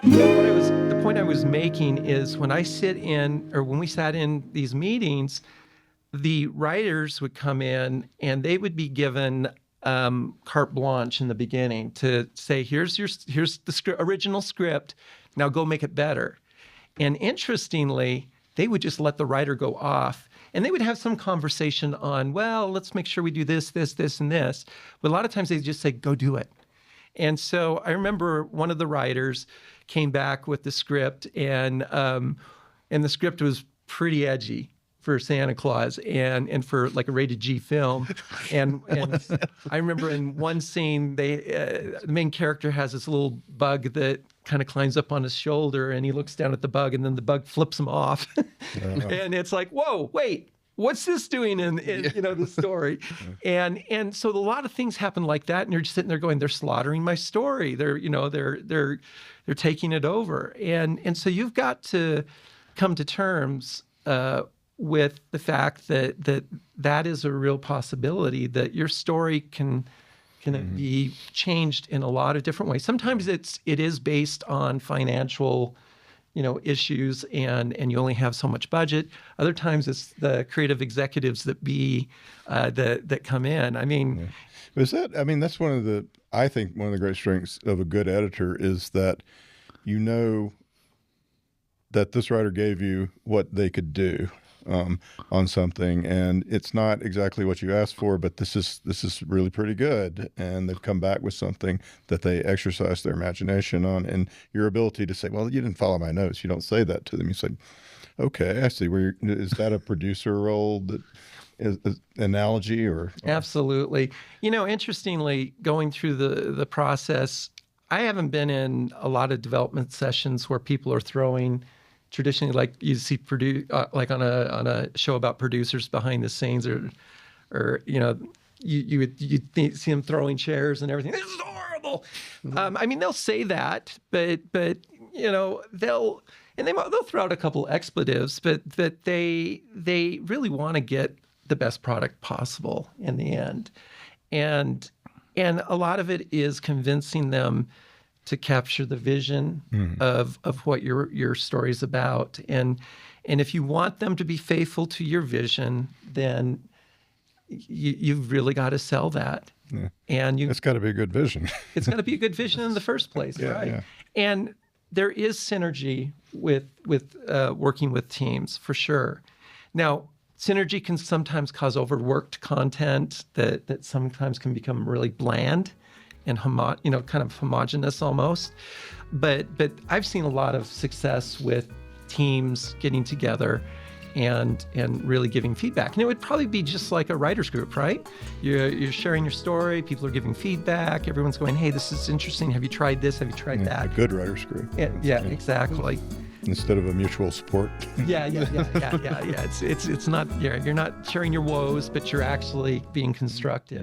The point I was making is when we sat in these meetings, the writers would come in and they would be given carte blanche in the beginning to say, here's the original script, now go make it better. And interestingly, they would just let the writer go off and they would have some conversation on, well, let's make sure we do this, this, this, and this. But a lot of times they just say, go do it. And so I remember one of the writers came back with the script, and the script was pretty edgy for Santa Claus and for like a rated G film. And I remember in one scene, the main character has this little bug that kind of climbs up on his shoulder, and he looks down at the bug, and then the bug flips him off. And it's like, whoa, wait. What's this doing in the story? And so a lot of things happen like that, and you're just sitting there going, they're slaughtering my story. They're taking it over. And so you've got to come to terms with the fact that is a real possibility, that your story can be changed in a lot of different ways. Sometimes it is based on financial issues, and you only have so much budget. Other times it's the creative executives that come in. I mean, that's I think one of the great strengths of a good editor is that that this writer gave you what they could do on something, and it's not exactly what you asked for, but this is really pretty good, and they've come back with something that they exercise their imagination on. And your ability to say, well, you didn't follow my notes, you don't say that to them. You say, okay, I see is that a producer role that is analogy or? Absolutely. Interestingly, going through the process, I haven't been in a lot of development sessions where people are throwing, traditionally, like you see like on a show about producers behind the scenes, or you'd see them throwing chairs and everything. This is horrible. I mean, they'll say that, but they'll throw out a couple expletives, but they really want to get the best product possible in the end, and a lot of it is convincing them to capture the vision of what your story is about. And if you want them to be faithful to your vision, then you've really got to sell that. Yeah. And it's got to be a good vision. It's got to be a good vision in the first place, right? Yeah. And there is synergy with working with teams, for sure. Now, synergy can sometimes cause overworked content that sometimes can become really bland and kind of homogenous almost. But I've seen a lot of success with teams getting together and really giving feedback. And it would probably be just like a writer's group, right? You're sharing your story, people are giving feedback, everyone's going, hey, this is interesting, have you tried this, have you tried that? A good writer's group. Yeah, exactly. Instead of a mutual support. Yeah. It's not, you're not sharing your woes, but you're actually being constructive.